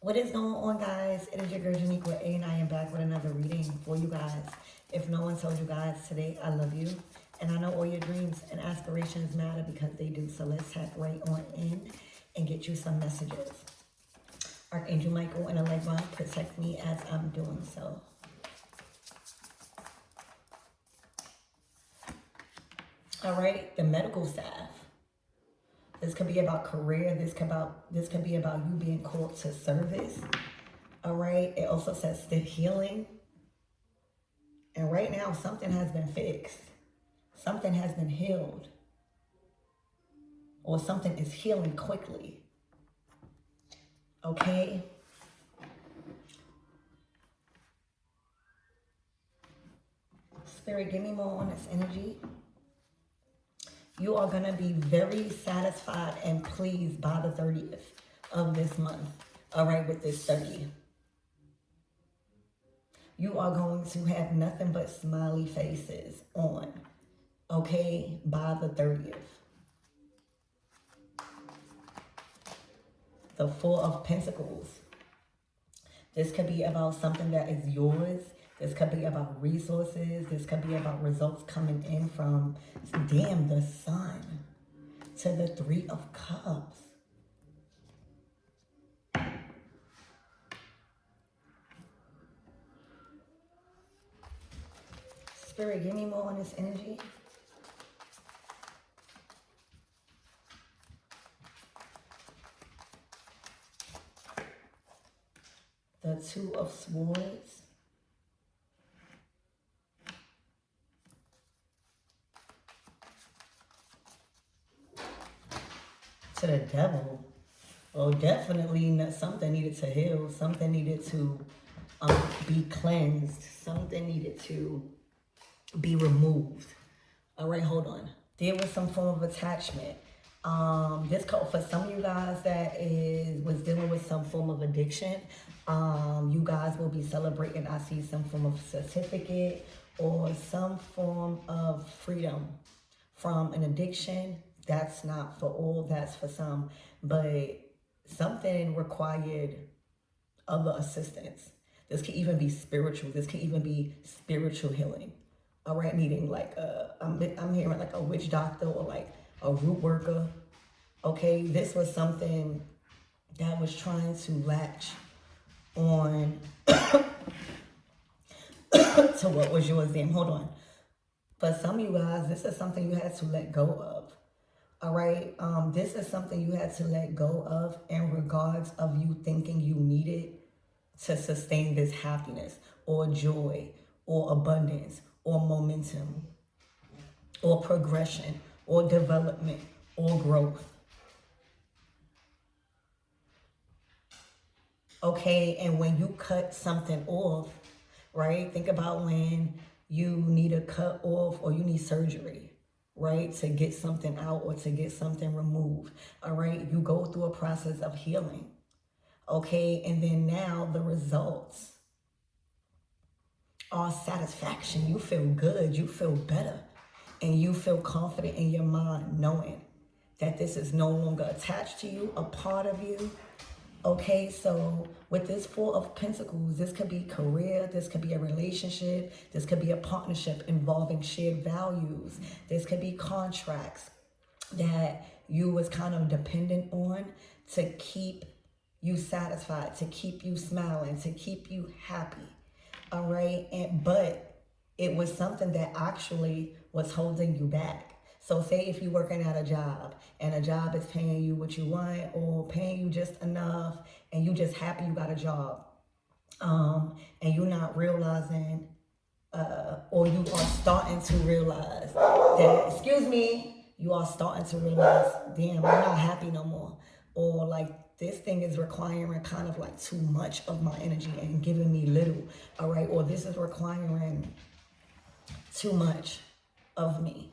What is going on, guys? It is your girl Janiqua A, and I am back with another reading for you guys. If no one told you guys today, I love you. And I know all your dreams and aspirations matter because they do. So let's tap right on in and get you some messages. Archangel Michael and Allegra, protect me as I'm doing so. All right, the medical staff. This could be about career. This could be about you being called to service. All right. It also says the healing. And right now, something has been fixed. Something has been healed. Or something is healing quickly. Okay. Spirit, give me more on this energy. You are going to be very satisfied and pleased by the 30th of this month. All right, with this 30. You are going to have nothing but smiley faces on, okay, by the 30th. The Four of Pentacles. This could be about something that is yours. This could be about resources. This could be about results coming in from, damn, the Sun to the Three of Cups. Spirit, give me more on this energy. The Two of Swords. To the Devil. Well, definitely something needed to heal. Something needed to be cleansed. Something needed to be removed. All right, hold on. There was some form of attachment. This called for some of you guys that was dealing with some form of addiction. You guys will be celebrating. I see some form of certificate or some form of freedom from an addiction. That's not for all, that's for some. But something required other assistance. This could even be spiritual. This could even be spiritual healing. All right, needing like I'm hearing like a witch doctor or like a root worker. Okay, this was something that was trying to latch on to what was yours. Damn, hold on. For some of you guys, this is something you had to let go of. All right, this is something you had to let go of in regards of you thinking you needed to sustain this happiness or joy or abundance or momentum or progression or development or growth. Okay, and when you cut something off, right, think about when you need a cut off or you need surgery, right, to get something out or to get something removed. All right, you go through a process of healing. Okay, and then now the results are satisfaction. You feel good, you feel better, and you feel confident in your mind knowing that this is no longer attached to you, a part of you. Okay, so with this Four of Pentacles, this could be career, this could be a relationship, this could be a partnership involving shared values, this could be contracts that you was kind of dependent on to keep you satisfied, to keep you smiling, to keep you happy. All right, but it was something that actually was holding you back. So say if you're working at a job and a job is paying you what you want or paying you just enough and you just happy you got a job, and you're not realizing or you are starting to realize that, excuse me, you are starting to realize, damn, I'm not happy no more. Or like this thing is requiring kind of like too much of my energy and giving me little, all right? Or this is requiring too much of me.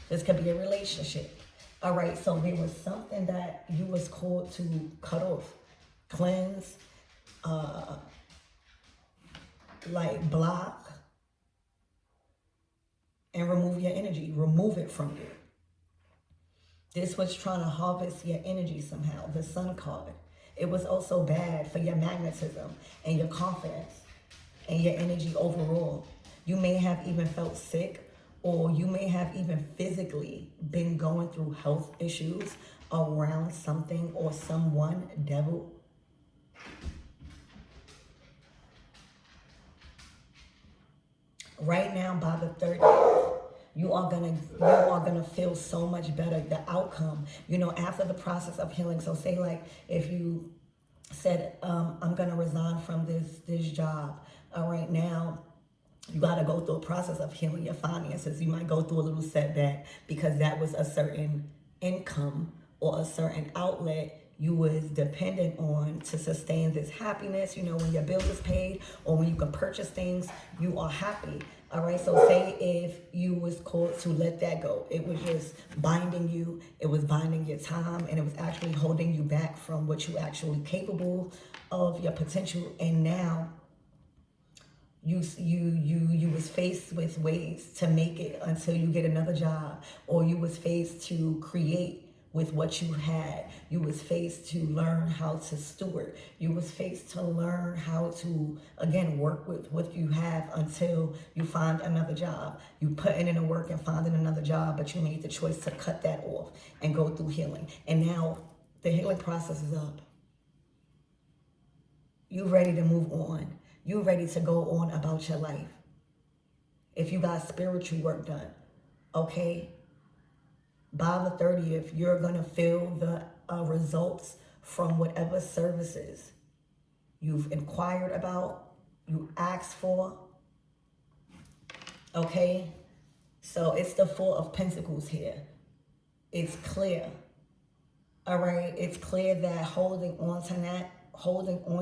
This could be a relationship. All right, so there was something that you was called to cut off, cleanse, like block, and remove your energy. Remove it from you. This was trying to harvest your energy somehow, the Sun card. it was also bad for your magnetism and your confidence and your energy overall. You may have even felt sick, or you may have even physically been going through health issues around something or someone, devil. Right now, by the 30th, you are gonna feel so much better. The outcome, after the process of healing. So say like if you said, I'm gonna resign from this job. All right, now you gotta go through a process of healing your finances. You might go through a little setback because that was a certain income or a certain outlet you was dependent on to sustain this happiness. When your bill is paid or when you can purchase things, you are happy. All right, so say if you was called to let that go, it was just binding you, it was binding your time, and it was actually holding you back from what you actually capable of, your potential. And now you was faced with ways to make it until you get another job, or you was faced to create with what you had. You was faced to learn how to steward. You was faced to learn how to, again, work with what you have until you find another job. You putting in the work and finding another job, but you made the choice to cut that off and go through healing. And now the healing process is up. You ready to move on. You ready to go on about your life. If you got spiritual work done, okay? By the 30th, you're going to feel the results from whatever services you've inquired about, you asked for. Okay? So it's the Four of Pentacles here. It's clear. All right? It's clear that holding on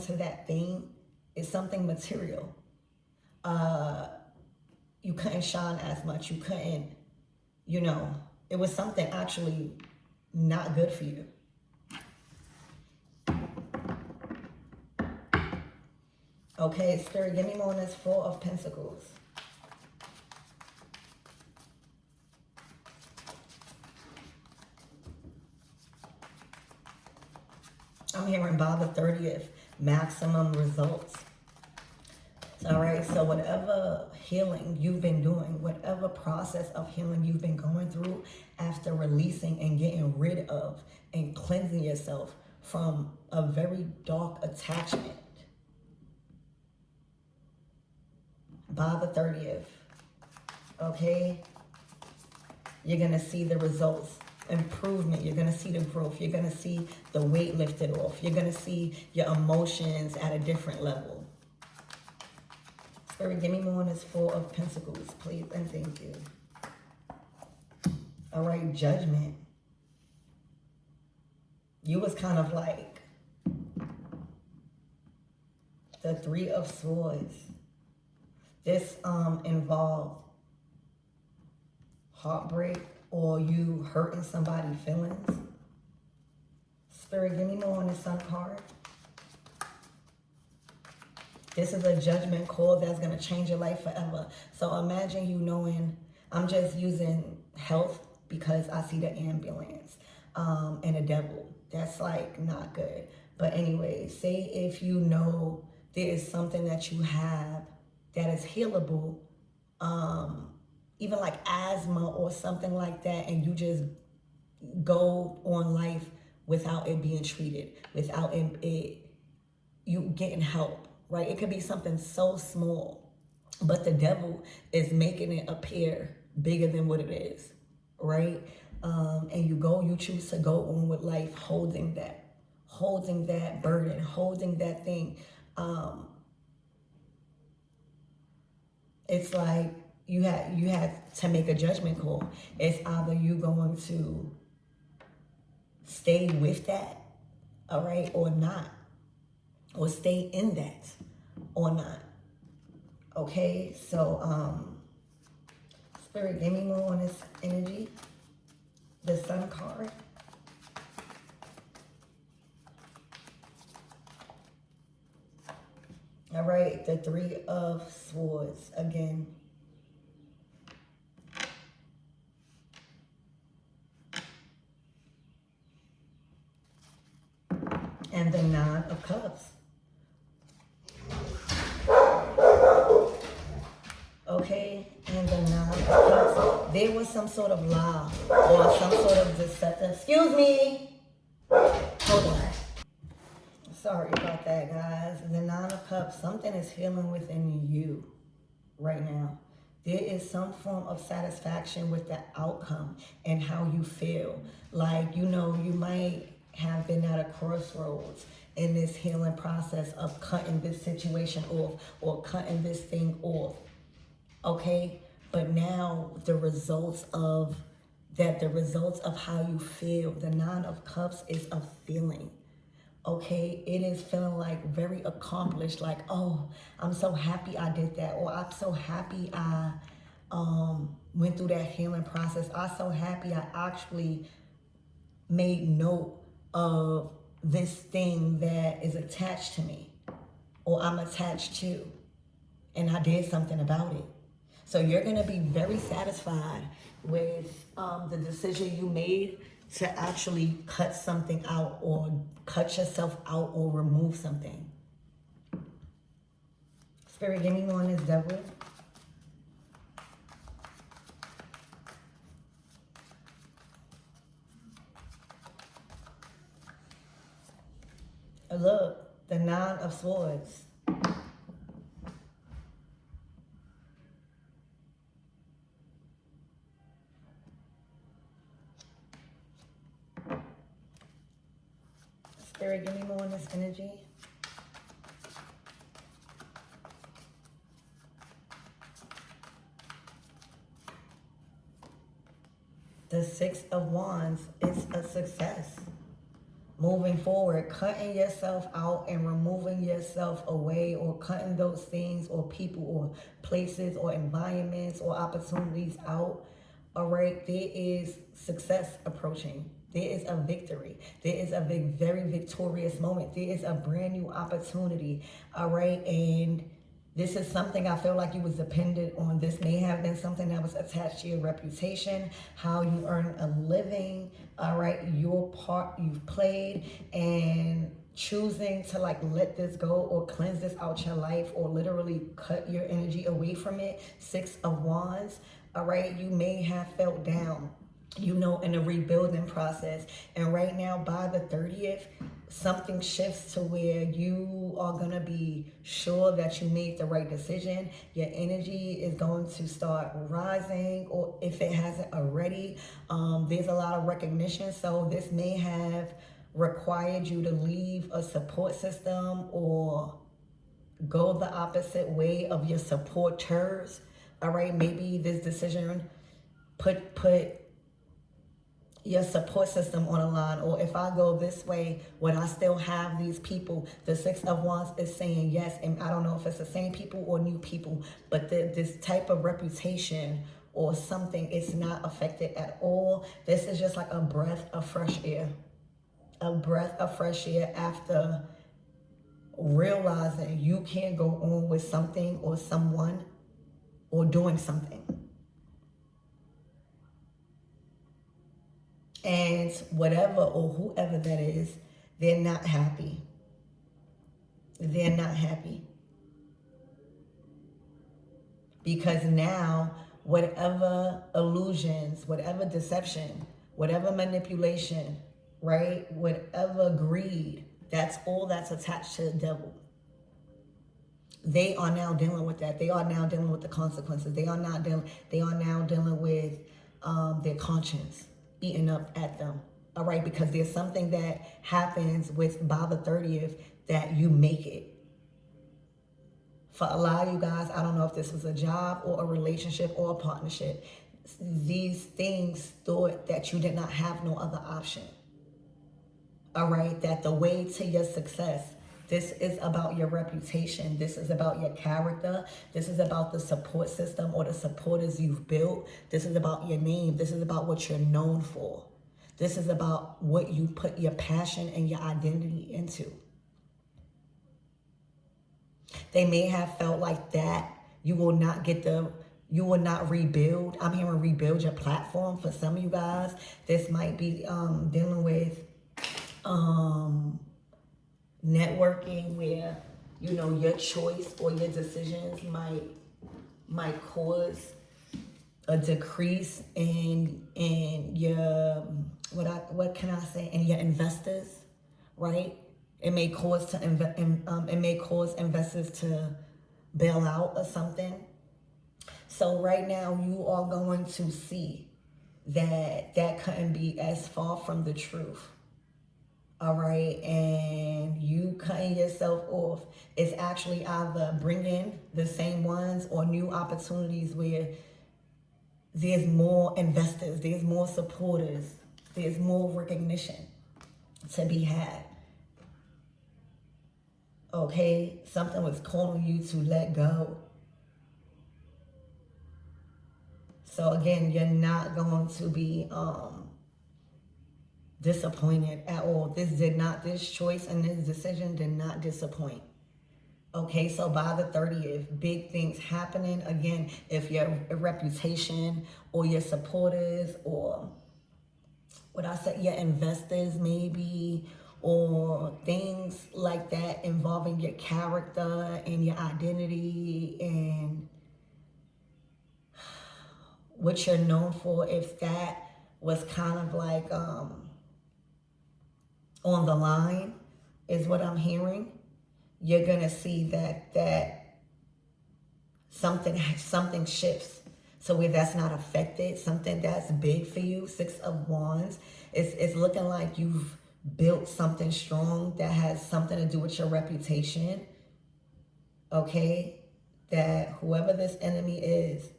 to that thing is something material. You couldn't shine as much. You couldn't, it was something actually not good for you. Okay, Spirit, give me more on this Four of Pentacles. I'm hearing by the 30th, maximum results. All right, so whatever healing you've been doing, whatever process of healing you've been going through after releasing and getting rid of and cleansing yourself from a very dark attachment, by the 30th, okay, you're going to see the results, improvement. You're going to see the growth. You're going to see the weight lifted off. You're going to see your emotions at a different level. Spirit, give me more on this Four of Pentacles, please, and thank you. All right, Judgment. You was kind of like the Three of Swords. This involved heartbreak or you hurting somebody's feelings. Spirit, give me more on the Sun card. This is a judgment call that's going to change your life forever. So imagine you knowing, I'm just using health because I see the ambulance and the devil. That's like not good. But anyway, say if you know there is something that you have that is healable, even like asthma or something like that, and you just go on life without it being treated, without you getting help. Right? It could be something so small, but the devil is making it appear bigger than what it is, right? And you choose to go on with life holding that burden, holding that thing. It's like you had to make a judgment call. It's either you going to stay with that, all right, or not. Or stay in that or not. Okay, so Spirit, give me more on this energy. The Sun card. All right, the Three of Swords again. And the Nine of Cups. Okay, and the Nine of Cups. There was some sort of lie or some sort of deception. Excuse me. Hold on. Sorry about that, guys. The Nine of Cups, something is healing within you right now. There is some form of satisfaction with the outcome and how you feel. Like, you know, you might have been at a crossroads in this healing process of cutting this situation off or cutting this thing off. Okay? But now the results of how you feel, the Nine of Cups is a feeling. Okay, it is feeling like very accomplished, like, oh, I'm so happy I did that, or I'm so happy I went through that healing process. I'm so happy I actually made note of this thing that is attached to me, or I'm attached to, and I did something about it. So you're gonna be very satisfied with the decision you made to actually cut something out or cut yourself out or remove something. Spirit, give me more on this Devil. Look, the Nine of Swords. Spirit, give me more on this energy. The Six of Wands is a success. Moving forward, cutting yourself out and removing yourself away, or cutting those things or people or places or environments or opportunities out. All right, there is success approaching. There is a victory. There is a very victorious moment. There is a brand new opportunity. All right, and this is something I feel like you was dependent on. This may have been something that was attached to your reputation, how you earn a living, all right, your part you've played, and choosing to like let this go or cleanse this out your life or literally cut your energy away from it. Six of Wands, all right, you may have felt down, you know, in a rebuilding process. And right now, by the 30th, something shifts to where you are going to be sure that you made the right decision. Your energy is going to start rising, or if it hasn't already, there's a lot of recognition. So this may have required you to leave a support system or go the opposite way of your supporters. All right, maybe this decision put your support system on the line, or if I go this way, would I still have these people? The Six of Wands is saying yes, and I don't know if it's the same people or new people, but this type of reputation or something is not affected at all. This is just like a breath of fresh air. A breath of fresh air after realizing you can't go on with something or someone or doing something. And whatever or whoever that is, they're not happy. They're not happy. Because now, whatever illusions, whatever deception, whatever manipulation, right? Whatever greed, that's all that's attached to the devil. They are now dealing with that. They are now dealing with the consequences. They are now dealing with their conscience eating up at them. All right, because there's something that happens with by the 30th that you make it. For a lot of you guys, I don't know if this was a job or a relationship or a partnership. These things thought that you did not have no other option. All right, that the way to your success, this is about your reputation. This is about your character. This is about the support system or the supporters you've built. This is about your name. This is about what you're known for. This is about what you put your passion and your identity into. They may have felt like that you will not rebuild. I'm hearing rebuild your platform for some of you guys. This might be dealing with networking where, you know, your choice or your decisions might cause a decrease in your what can I say, in your investors, right? It may cause investors to bail out or something. So right now you are going to see that that couldn't be as far from the truth. All right, and you cutting yourself off is actually either bringing the same ones or new opportunities where there's more investors, there's more supporters, there's more recognition to be had. Okay, something was calling you to let go. So again, you're not going to be disappointed at all. This choice and this decision did not disappoint. Okay, so by the 30th, big things happening. Again, if your reputation or your supporters or what I said, your investors maybe, or things like that involving your character and your identity and what you're known for, if that was kind of like on the line, is what I'm hearing. You're gonna see that something shifts. So where that's not affected, something that's big for you, 6 of Wands, it's looking like you've built something strong that has something to do with your reputation. Okay, that whoever this enemy is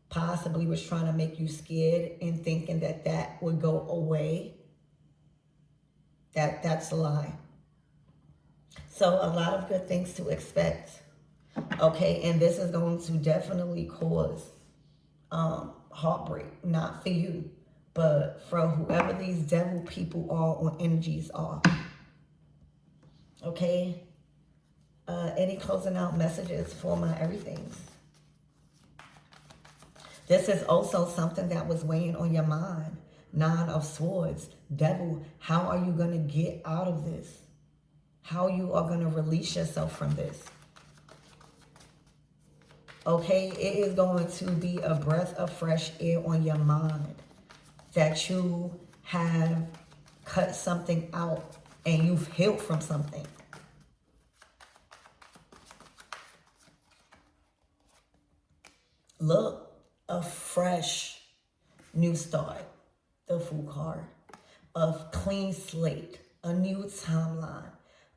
possibly was trying to make you scared and thinking that that would go away. That's a lie. So a lot of good things to expect. Okay, and this is going to definitely cause heartbreak, not for you, but for whoever these devil people are or energies are. Okay, any closing out messages for my everythings? This is also something that was weighing on your mind. 9 of Swords, devil, how are you going to get out of this? How you are going to release yourself from this? Okay, it is going to be a breath of fresh air on your mind that you have cut something out and you've healed from something. Look, a fresh new start, the Fool card, a clean slate, a new timeline.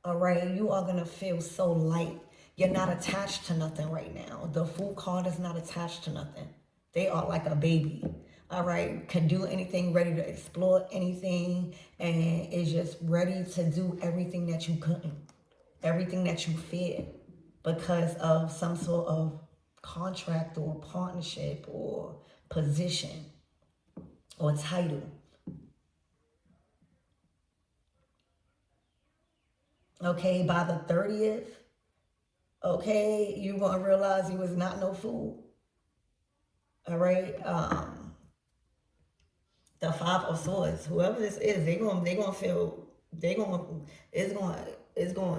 All right, you are going to feel so light. You're not attached to nothing right now. The Fool card is not attached to nothing. They are like a baby. All right, can do anything, ready to explore anything, and is just ready to do everything that you couldn't, everything that you feared because of some sort of contract or partnership or position or title. Okay, by the 30th, okay, you're going to realize you was not no fool. All right, the 5 of Swords, whoever this is, it's going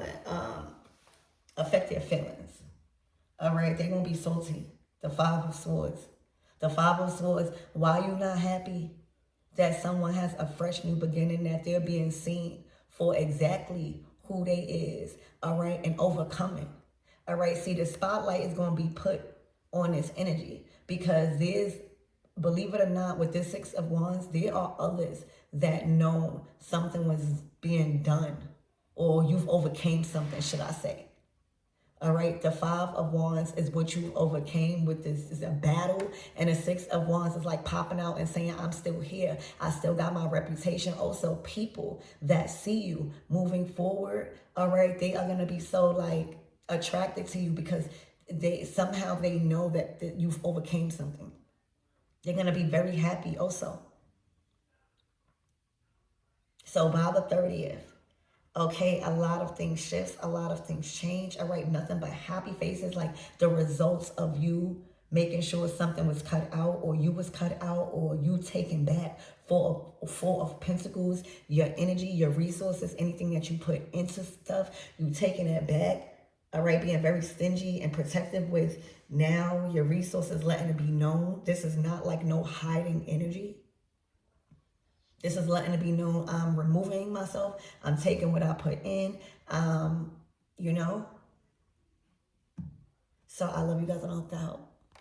to affect their feelings. All right, they're going to be salty. The 5 of Swords. The 5 of Swords, why you not happy that someone has a fresh new beginning, that they're being seen for exactly who they is, all right, and overcoming. All right, see, the spotlight is going to be put on this energy because there's, believe it or not, with this 6 of Wands, there are others that know something was being done or you've overcame something, should I say. All right, the 5 of Wands is what you overcame with this is a battle, and the 6 of Wands is like popping out and saying, I'm still here. I still got my reputation. Also, people that see you moving forward, all right, they are going to be so like attracted to you because they know that you've overcame something. They're going to be very happy also. So by the 30th, okay, a lot of things shifts, a lot of things change. All right, nothing but happy faces, like the results of you making sure something was cut out, or you was cut out, or you taken back. Four of Pentacles, your energy, your resources, anything that you put into stuff, you taking it back. All right, being very stingy and protective with now your resources, letting it be known. This is not like no hiding energy. This is letting it be known. I'm removing myself. I'm taking what I put in. You know. So I love you guys, and I hope that helped.